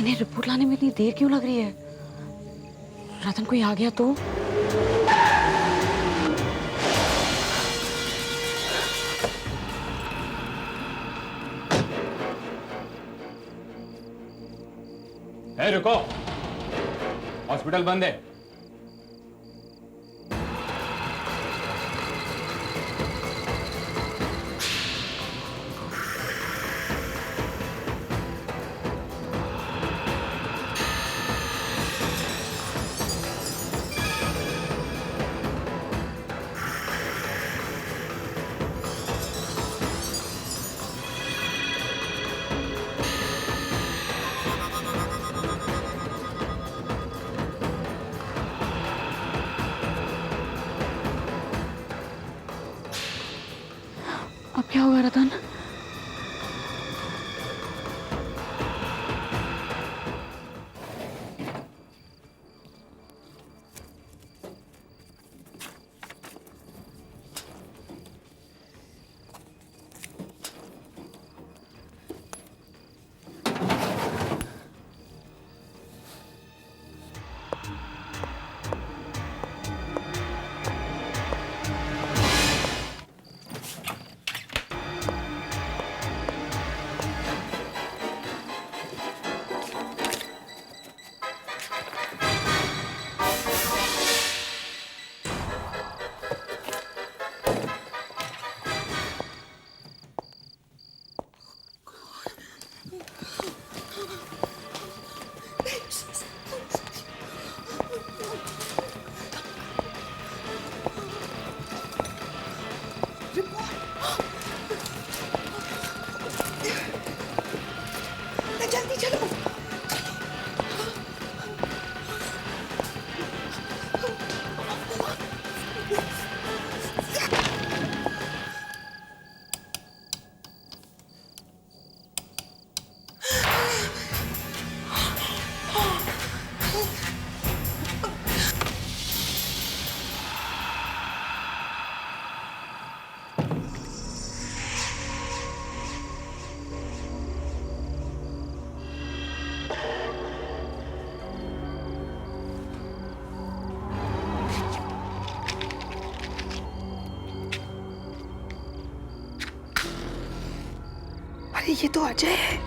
इन्हें रिपोर्ट लाने में इतनी देर क्यों लग रही है? रतन कोई आ गया तो? रुको, हॉस्पिटल बंद है। अब क्या होगा रतन? जल्दी चलो। अरे ये तो अजय है।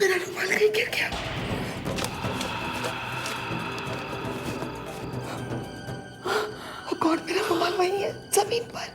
मेरा रुमाल कहीं गिर गया। ओ गॉड, मेरा रुमाल वहीं है जमीन पर।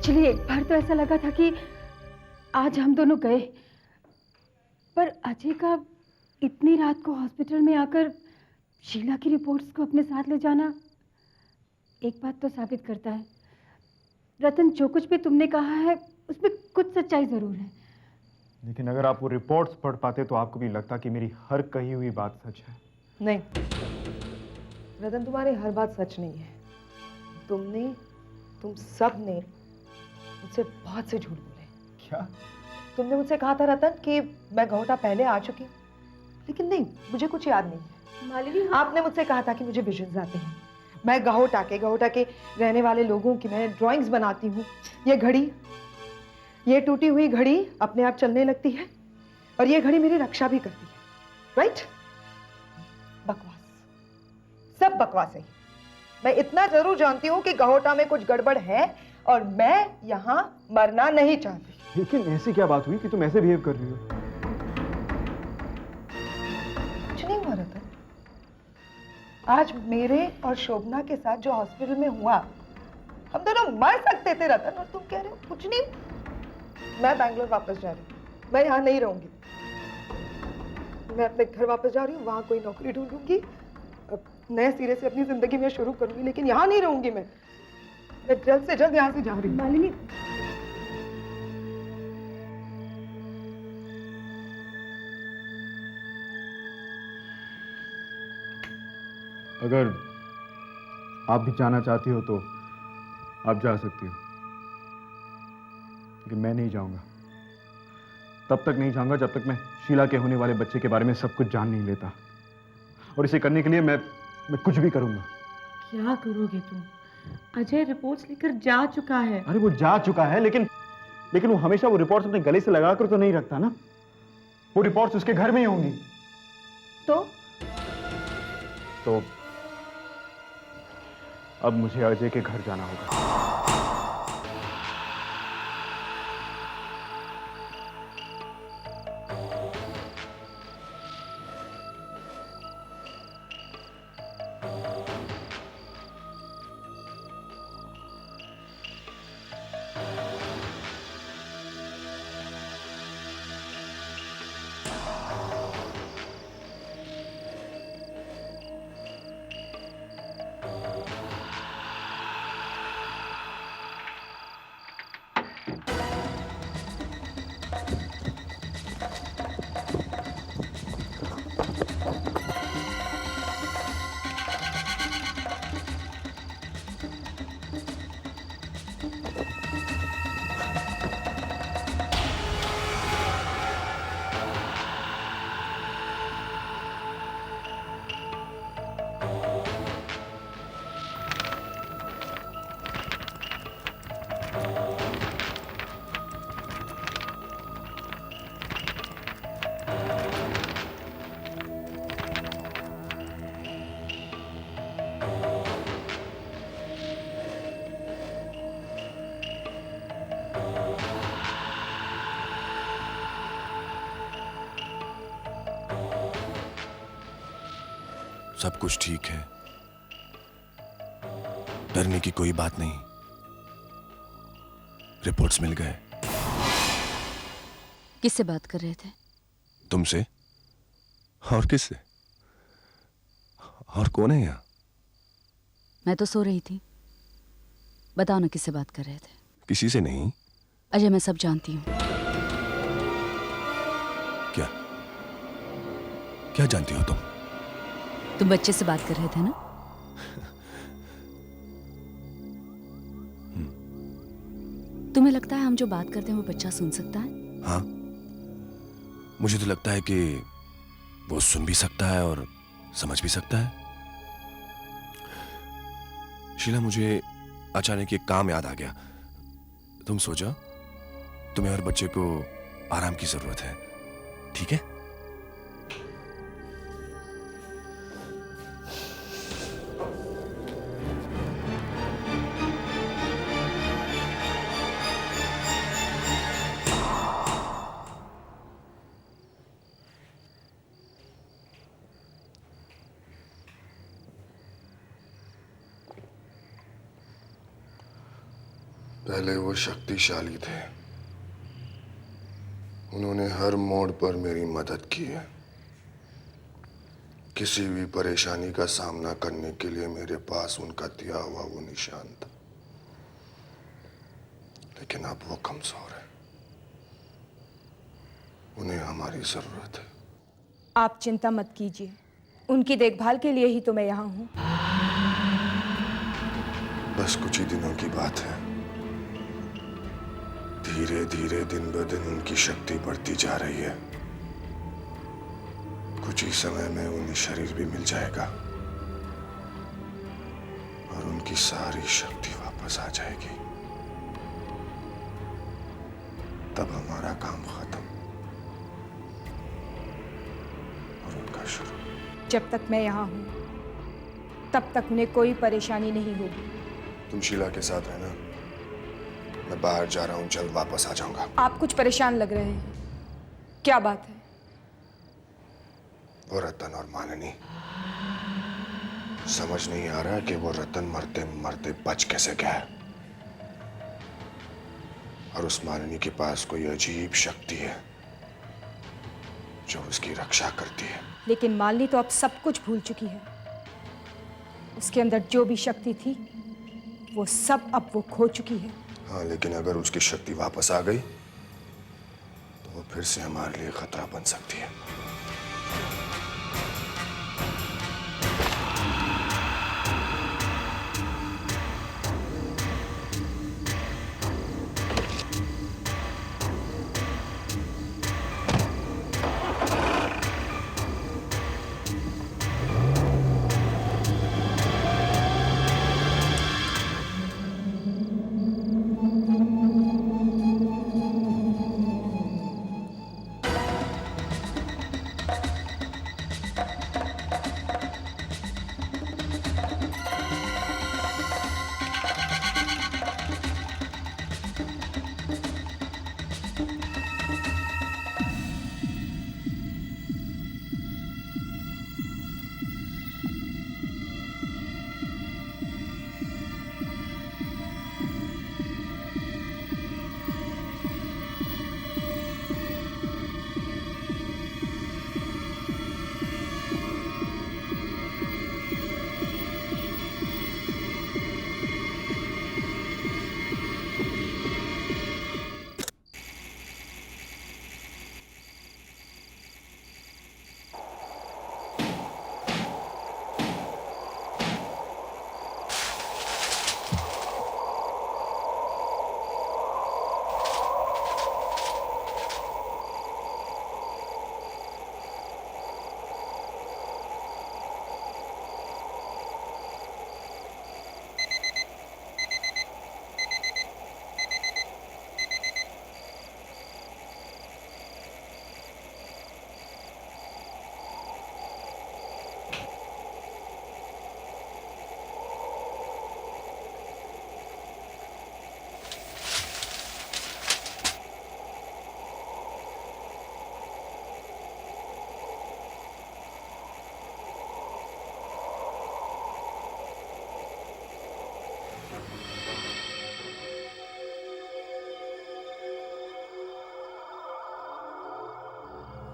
एक्चुअली एक बार तो ऐसा लगा था कि आज हम दोनों गए, पर अजय का इतनी रात को हॉस्पिटल में आकर शीला की रिपोर्ट्स को अपने साथ ले जाना एक बात तो साबित करता है, रतन, जो कुछ भी तुमने कहा है उसमें कुछ सच्चाई जरूर है। लेकिन अगर आप वो रिपोर्ट्स पढ़ पाते तो आपको भी लगता कि मेरी हर कही हुई बात सच है। नहीं रतन, तुम्हारी हर बात सच नहीं है। तुम सब ने मुझसे बहुत से झूठ बोले। क्या? तुमने मुझसे कहा था रतन कि मैं गहोटा पहले आ चुकी हूँ, लेकिन नहीं, मुझे कुछ याद नहीं है। मालिनी, आपने मुझसे कहा था कि मुझे विजन्स आते हैं, मैं गहोटा के रहने वाले लोगों की मैं ड्राइंग्स बनाती हूँ। ये टूटी हुई घड़ी अपने आप चलने लगती है और ये घड़ी मेरी रक्षा भी करती है। राइट? बकवास, सब बकवास है। मैं इतना जरूर जानती हूँ कि गहोटा में कुछ गड़बड़ है और मैं यहाँ मरना नहीं चाहती। लेकिन ऐसी क्या बात हुई कि तुम ऐसे बिहेव कर रही हो? कुछ नहीं हुआ रतन। आज मेरे और शोभना के साथ जो हॉस्पिटल में हुआ, हम दोनों मर सकते थे रतन, और तुम कह रहे हो कुछ नहीं। मैं बैंगलोर वापस जा रही हूँ, मैं यहाँ नहीं रहूंगी। मैं अपने घर वापस जा रही हूँ, वहां कोई नौकरी ढूंढूंगी, अब नए सिरे से अपनी जिंदगी में शुरू करूंगी, लेकिन यहाँ नहीं रहूंगी। मैं जल्द से जल्द यहाँ से जा रही हूँ। मालिनी, अगर आप भी जाना चाहती हो तो आप जा सकती हो, लेकिन मैं नहीं जाऊंगा। तब तक नहीं जाऊंगा जब तक मैं शीला के होने वाले बच्चे के बारे में सब कुछ जान नहीं लेता, और इसे करने के लिए मैं कुछ भी करूंगा। क्या करोगे तुम? अजय रिपोर्ट्स लेकर जा चुका है। अरे वो जा चुका है, लेकिन वो हमेशा वो रिपोर्ट्स अपने गले से लगाकर तो नहीं रखता ना। वो रिपोर्ट्स उसके घर में ही होंगी। तो अब मुझे अजय के घर जाना होगा। सब कुछ ठीक है, डरने की कोई बात नहीं। रिपोर्ट्स मिल गए। किससे बात कर रहे थे? तुमसे। और किससे? और कौन है यहाँ? मैं तो सो रही थी। बताओ ना, किससे बात कर रहे थे? किसी से नहीं। अजय, मैं सब जानती हूँ। क्या क्या जानती हो तुम? तुम बच्चे से बात कर रहे थे ना? तुम्हें लगता है हम जो बात करते हैं वो बच्चा सुन सकता है? हाँ, मुझे तो लगता है कि वो सुन भी सकता है और समझ भी सकता है। शीला, मुझे अचानक एक काम याद आ गया। तुम सो जाओ, तुम्हें और बच्चे को आराम की जरूरत है, ठीक है? पहले वो शक्तिशाली थे, उन्होंने हर मोड़ पर मेरी मदद की है। किसी भी परेशानी का सामना करने के लिए मेरे पास उनका दिया हुआ वो निशान था। लेकिन अब वो कमजोर है, उन्हें हमारी जरूरत है। आप चिंता मत कीजिए, उनकी देखभाल के लिए ही तो मैं यहाँ हूँ। बस कुछ ही दिनों की बात है। धीरे धीरे दिन ब दिन उनकी शक्ति बढ़ती जा रही है। कुछ ही समय में उन्हें शरीर भी मिल जाएगा और उनकी सारी शक्ति वापस आ जाएगी। तब हमारा काम खत्म और उनका शुरू। जब तक मैं यहाँ हूँ तब तक उन्हें कोई परेशानी नहीं होगी। तुम शीला के साथ रहना, मैं बाहर जा रहा हूँ, जल्द वापस आ जाऊंगा। आप कुछ परेशान लग रहे हैं, क्या बात है? वो रतन और मालिनी, समझ नहीं आ रहा कि वो रतन मरते मरते बच कैसे गया है। और उस मालिनी के पास कोई अजीब शक्ति है जो उसकी रक्षा करती है। लेकिन मालिनी तो अब सब कुछ भूल चुकी है। उसके अंदर जो भी शक्ति थी वो सब अब वो खो चुकी है। हाँ, लेकिन अगर उसकी शक्ति वापस आ गई तो वो फिर से हमारे लिए खतरा बन सकती है।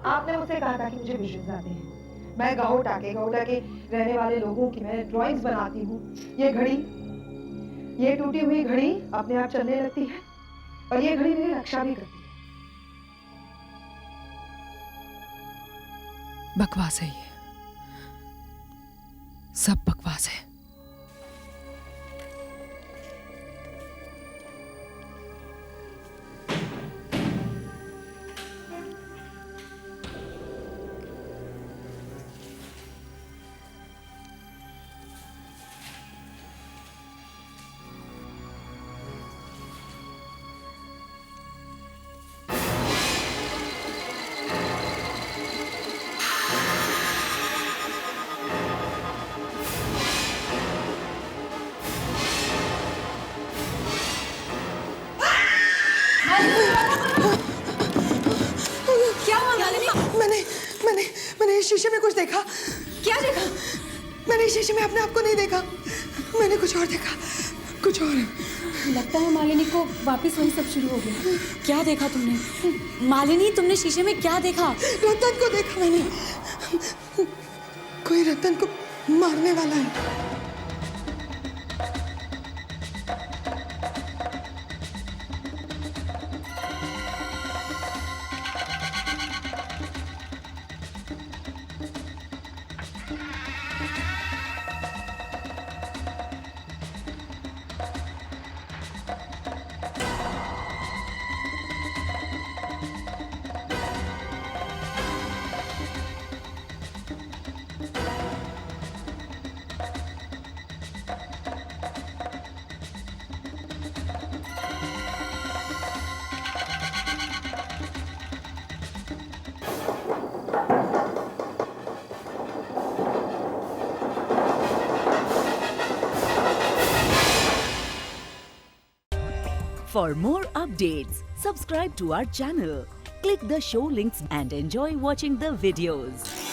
आपने मुझसे कहा था कि मुझे विजन्स आते हैं। मैं गाँव टाके रहने वाले लोगों की मैं ड्राइंग्स बनाती हूँ। ये घड़ी, ये टूटी हुई घड़ी अपने आप चलने लगती है और ये घड़ी मेरी रक्षा भी करती है। बकवास है ये, सब बकवास है। मैंने शीशे में कुछ देखा। क्या देखा? मैंने शीशे में अपने आप को नहीं देखा, मैंने कुछ और देखा, कुछ और। लगता है मालिनी को वापस वही सब शुरू हो गया। क्या देखा तुमने मालिनी? तुमने शीशे में क्या देखा? रतन को देखा मैंने, कोई रतन को मारने वाला है। For more updates, subscribe to our channel, click the show links and enjoy watching the videos.